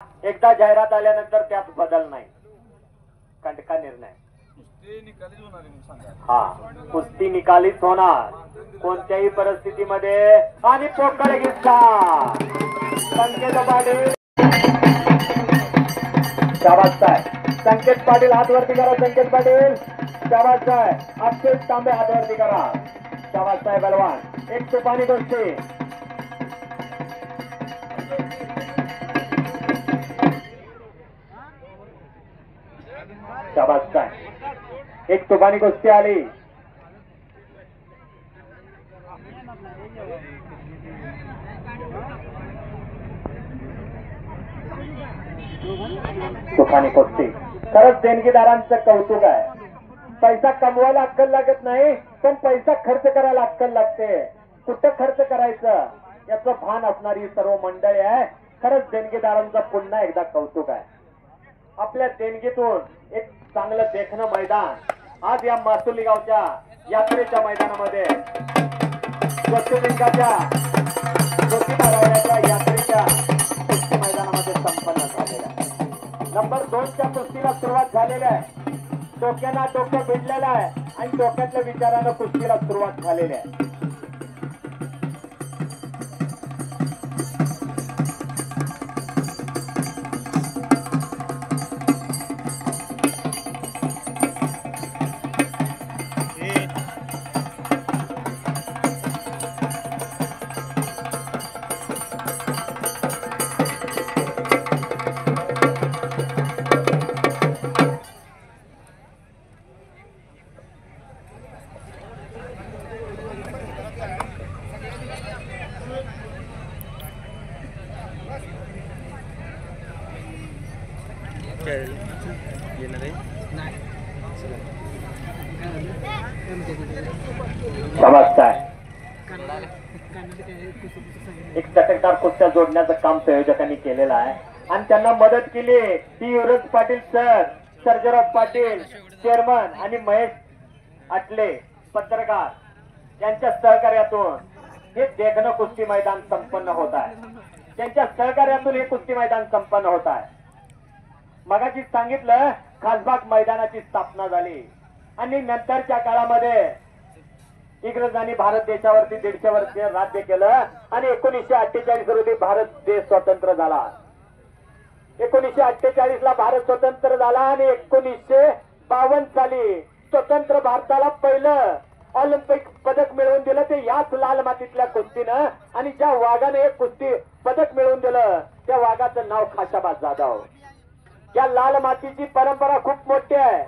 एकदा जाहिरात आल्यानंतर त्यात बदल नाही. कंटका निर्णय. हा, कुस्ती निकालीच होणार कोणत्याही परिस्थितीमध्ये. आणि पोकळ घेतला संकेत पाटील. शाबास आहे संकेत पाटील, हात वरती करा संकेत पाटील. शाबास आहे अक्षय तांबे, हात वरती करा. शाबास आहे बलवान. एक तुफानी गोष्टी. शाबास आहे, एक तुफानी गोष्टी आली. तुफानी कुस्ती. खरंच देणगीदारांचं कौतुक आहे. पैसा कमवायला अक्कल लागत नाही, पण पैसा खर्च करायला अक्कल लागते. कुठं खर्च करायचं याचं भान असणारी सर्व मंडळी आहे. खरंच देणगीदारांचं पुन्हा एकदा कौतुक आहे. आपल्या देणगीतून एक चांगलं देखणं मैदान आज या मासुली गावच्या यात्रेच्या मैदानामध्ये ज्योतिर्लिंगाच्या यात्रेच्या कुस्ती मैदानामध्ये संपन्न झालेलं आहे. नंबर 2च्या कुस्तीला सुरुवात झालेली आहे. डोक्याला डोकं भिडलेलं आहे आणि डोक्यातल्या विचारानं कुस्तीला सुरुवात झालेली आहे. एक चटकदार कुस्त्या जोडण्याचं काम संयोजकांनी केलेलं आहे आणि त्यांना मदत केली ती युवराज पाटील सर, सर्जेराव पाटील चेअरमन आणि महेश आटले पत्रकार यांच्या सहकार्यातून हे देखणं कुस्ती मैदान संपन्न होत आहे. त्यांच्या सहकार्यातून हे कुस्ती मैदान संपन्न होत आहे. मगाशी सांगितलं खासबाग मैदानाची स्थापना झाली आणि नंतरच्या काळामध्ये इंग्रजांनी भारत देशावरती 150 वर्ष राज्य केलं आणि 1948 रोजी भारत देश स्वतंत्र झाला. 1948 ला भारत स्वतंत्र झाला आणि 1952 साली स्वतंत्र भारताला पहिलं ऑलिम्पिक पदक मिळवून दिलं ते याच लाल मातीतल्या कुस्तीनं. आणि ज्या वाघाने एक कुस्ती पदक मिळवून दिलं त्या वाघाचं नाव खाशाबाद जाधव. या लाल मातीची परंपरा खूप मोठी आहे.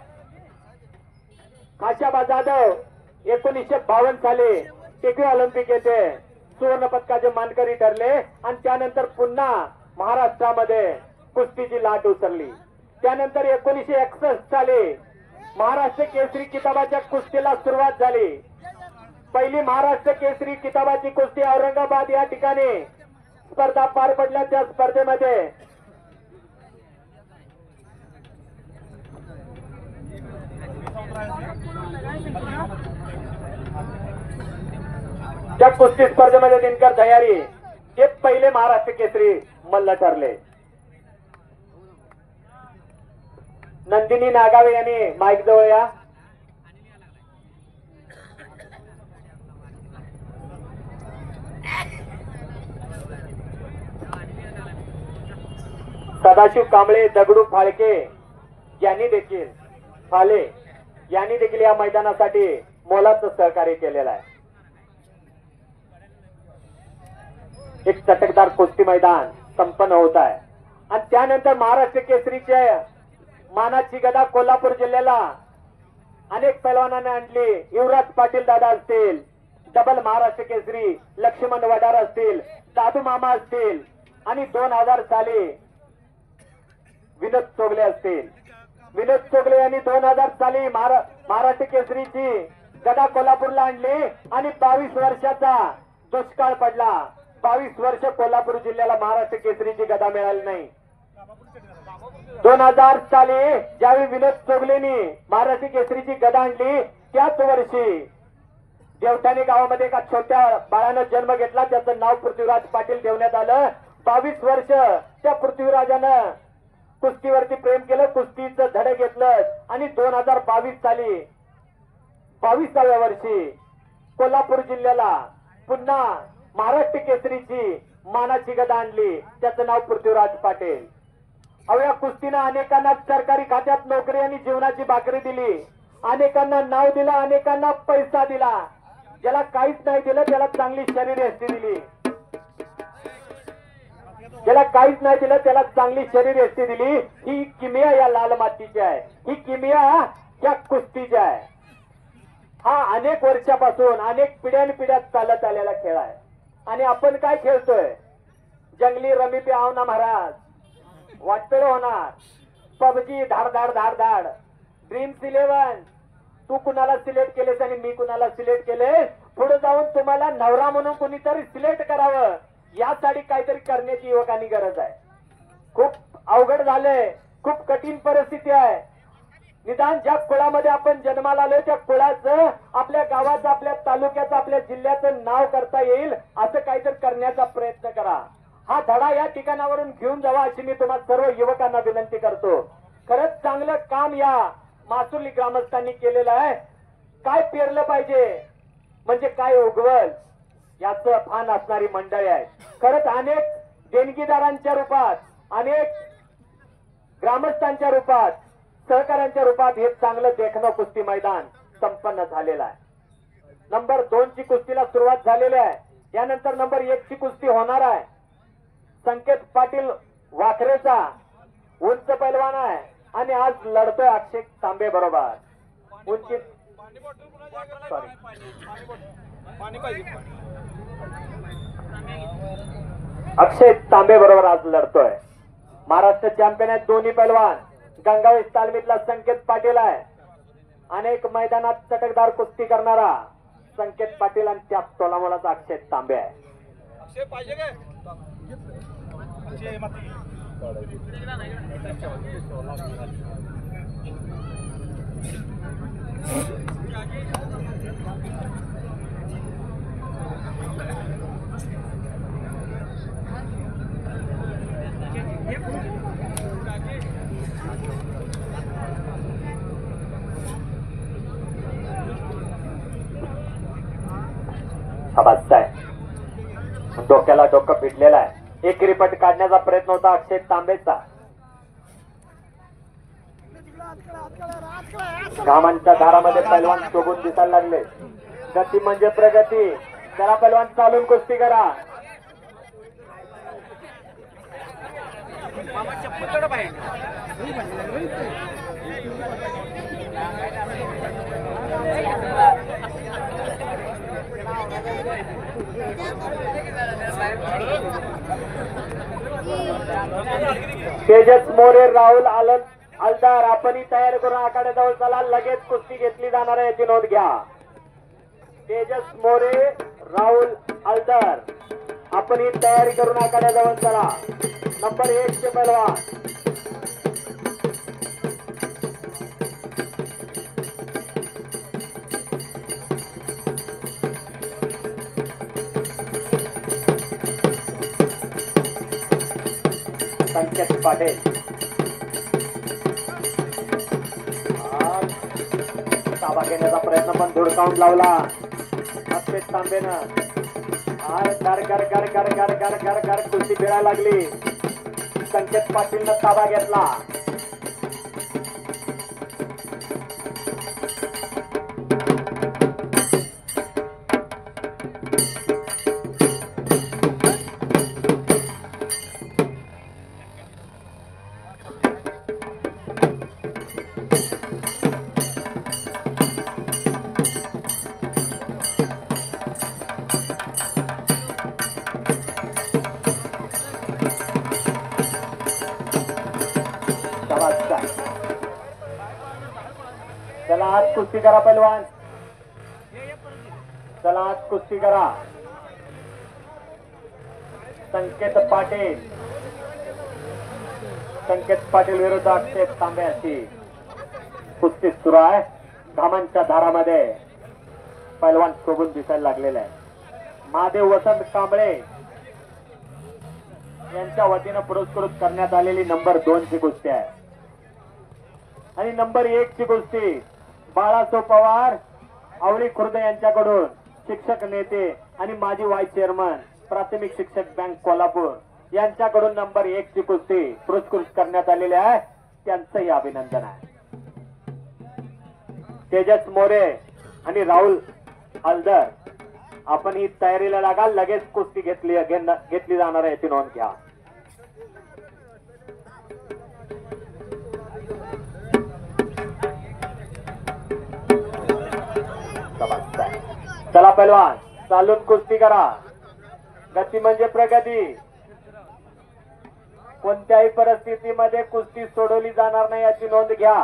खाशाबाद जाधव 1952 साली टेकडी ऑलिम्पिक येथे सुवर्ण पदकाचे मानकरी ठरले आणि त्यानंतर पुन्हा महाराष्ट्रामध्ये कुस्तीची लाट उसळली. त्यानंतर 1961 साली महाराष्ट्र केसरी किताबाच्या कुस्तीला सुरुवात झाली. पहिली महाराष्ट्र केसरी किताबाची कुस्ती औरंगाबाद या ठिकाणी स्पर्धा पार पडल्या. त्या स्पर्धेमध्ये त्या कुस्ती स्पर्धेमध्ये दिनकर तयारी हे पहिले महाराष्ट्र केसरी मल्ल ठरले. नंदिनी नागावे यांनी माईक जवळ या. सदाशिव कांबळे, दगडू फाळके यांनी देखील या मैदानासाठी मोलाचं सहकार्य केलेलं आहे. एक चटकदार कुस्ती मैदान संपन्न होत आहे आणि त्यानंतर महाराष्ट्र केसरीचे मानाची गदा कोल्हापूर जिल्ह्याला अनेक पैलवानांनी आणली. युवराज पाटील दादा असतील, डबल महाराष्ट्र केसरी लक्ष्मण वडार असतील, दादू मामा असतील आणि 2000 साली विनोद चोगले असतील. विनोद चोगले यांनी 2000 साली महाराष्ट्र केसरीची गदा कोल्हापूरला आणली आणि 22 वर्षाचा दुष्काळ पडला. 22 वर्ष कोल्हापूर जिल्ह्याला महाराष्ट्र केसरीची गदा मिळाली नाही. 2000 साली ज्यावेळी विनोद चोगलेंनी महाराष्ट्र केसरीची गदा आणली त्याच वर्षी देवठाणे गावामध्ये एका छोट्या बाळानं जन्म घेतला. त्याचं नाव पृथ्वीराज पाटील ठेवण्यात आलं. 22 वर्ष त्या पृथ्वीराजानं कुस्तीवरती प्रेम केलं, कुस्तीचं धडे घेतलं आणि 2022 साली 22व्या वर्षी कोल्हापूर जिल्ह्याला पुन्हा महाराष्ट्र केसरीची मानाची गदा आणली. त्याचं नाव पृथ्वीराज पाटील. अवया कुस्तीनं अनेकांना सरकारी खात्यात नोकरी आणि जीवनाची भाकरी दिली, अनेकांना नाव दिलं, अनेकांना पैसा दिला. ज्याला काहीच नाही दिलं त्याला चांगली शरीरयष्टी दिली, ज्याला काहीच नाही दिलं त्याला चांगली शरीरयष्टी दिली. ही किमया या लाल मातीची आहे, ही किमया या कुस्तीची आहे. हा अनेक वर्षापासून अनेक पिढ्यानपिढ्या चालत आलेला खेळ आहे. आणि आपण काय खेळतोय? जंगली रमी पे आओ ना महाराज, वाटपेळ होणार. पबजी धाड धाड धाड धाड. ड्रीम्स 11 तू कुणाला सिलेक्ट केलेस आणि मी कुणाला सिलेक्ट केलेस. पुढे जाऊन तुम्हाला नवरा म्हणून कोणीतरी सिलेक्ट करावं यासाठी काहीतरी करण्याची युवकांनी गरज आहे. खूप अवघड झालंय, खूप कठीण परिस्थिती आहे. निदान ज्या कुळामध्ये आपण जन्माला आलोय त्या कुळाचं, आपल्या गावाचं, आपल्या तालुक्याचं, आपल्या जिल्ह्याचं नाव करता येईल असं काहीतरी करण्याचा प्रयत्न करा. हा धडा या ठिकाणावरून घेऊन जावा अशी मी तुम्हाला सर्व युवकांना विनंती करतो. खरंच चांगलं काम या मासुर्ली ग्रामस्थांनी केलेलं आहे. काय पेरलं पाहिजे म्हणजे काय उगवल याचं भान असणारी मंडळी आहे. खरंच अनेक देणगीदारांच्या रूपात, अनेक ग्रामस्थांच्या रूपात, सहकाऱ्यांच्या रूपात हे चांगलं देखणं कुस्ती मैदान संपन्न झालेलं आहे. नंबर 2 ची कुस्तीला सुरुवात झालेली आहे. यानंतर नंबर 1 ची कुस्ती होणार आहे. संकेत पाटील वाखरेचा उंच पैलवान आहे आणि आज लढतोय अक्षय तांबे बरोबर. उंची अक्षय तांबे बरोबर आज लढतोय. महाराष्ट्र चॅम्पियन आहेत दोन्ही पैलवान. गंगावेश तालमीतला संकेत पाटील आहे. अनेक मैदानात चटकदार कुस्ती करणारा संकेत पाटील आणि त्या तोलामोलाचा अक्षय तांबे आहे. डोक्याला डोकं भिडलेलं आहे. एक रिपट काढण्याचा प्रयत्न होता अक्षय तांबेचा. घामांच्या धारामध्ये पैलवान शोभून दिसायला लागले. गती म्हणजे प्रगती. जरा पैलवान चालून कुस्ती करा. तेजस मोरे, राहुल अलदार आपणही तयार करून आखाड्याजवळ चला. लगेच कुस्ती घेतली जाणार आहे याची नोंद घ्या. तेजस मोरे, राहुल अलदार आपणही तयारी करून आखाड्याजवळ चला. नंबर 1 चे पैलवान संकेत पाटील. ताबा घेण्याचा प्रयत्न पण धुडकावून लावला अक्षय तांबेनं. गार गार गार गार गार गार गार गार कुस्ती खेळायला लागली. संकेत पाटीलनं ताबा घेतला. चला आज कुस्ती करा पैलवान, चला आज कुस्ती करा. संकेत पाटील विरुद्ध अक्षय तांबे अशी कुस्ती सुरू आहे. घामांच्या धारामध्ये पैलवान शोभून दिसायला लागलेला आहे. महादेव वसंत कांबळे यांच्या वतीनं पुरस्कृत करण्यात आलेली नंबर 2 ची कुस्ती आहे आणि नंबर 1 ची कुस्ती बाळासाहेब पवार आवळी खुर्द यांच्याकडून शिक्षक नेते आणि माजी वाईस चेअरमन प्राथमिक शिक्षक बँक कोल्हापूर यांच्याकडून नंबर 1 ची कुस्ती पुरस्कृत करण्यात आलेली आहे. त्यांचंही अभिनंदन आहे. तेजस मोरे आणि राहुल हलदर आपण ही तयारीला लागा. लगेच कुस्ती घेतली जाणार आहे याची नोंद घ्या. चला पैलवान चालून कुस्ती करा. गती म्हणजे प्रगती. कोणत्याही परिस्थितीमध्ये कुस्ती सोडवली जाणार नाही याची नोंद घ्या.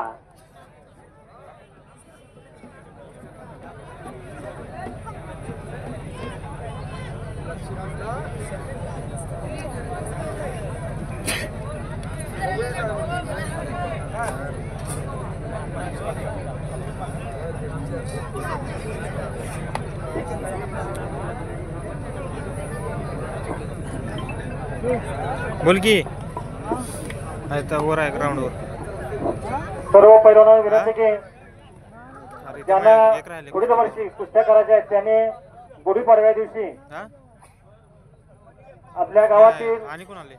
बोल की वर आहे ग्राउंड वर. सर्व पैलवानांना विनंती की ज्यांना पुढील वर्षी कुस्त्या करायच्या आहेत त्याने गुढीपाडव्या दिवशी आपल्या गावातील आणि कोण आले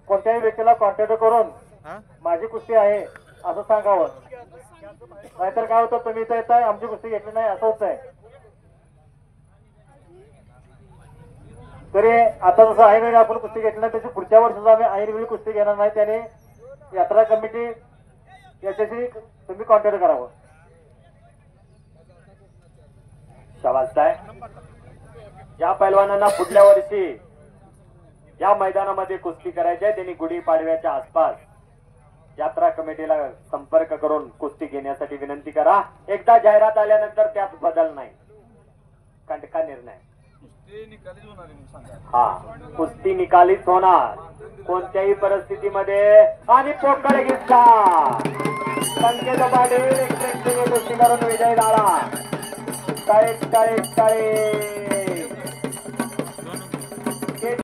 कोणत्याही व्यक्तीला कॉन्टॅक्ट करून माझी कुस्ती आहे असं सांगावं. नाहीतर काय होतं तुम्ही इथं येताय आमची कुस्ती घेतली नाही असं होत आहे. तरी आता जसं ऐनवेळी आपण कुस्ती घेतली नाही त्याची पुढच्या वर्षी आम्ही ऐनवेळी कुस्ती घेणार नाही. त्याने यात्रा कमिटी याच्याशी तुम्ही कॉन्टॅक्ट करावं. शाबास आहे. या पैलवानांना पुढल्या वर्षी या मैदानामध्ये कुस्ती करायची आहे त्यांनी गुढीपाडव्याच्या आसपास यात्रा कमिटीला संपर्क करून कुस्ती घेण्यासाठी विनंती करा. एकदा जाहिरात आल्यानंतर त्यात बदल नाही. कंटका निर्णय. हा कुस्ती निकालीच होणार कोणत्याही परिस्थितीमध्ये. आणि पोकळ घेतला संकेत पाटील कुस्ती करून विजय झाला. टाळे टाळे टाळे.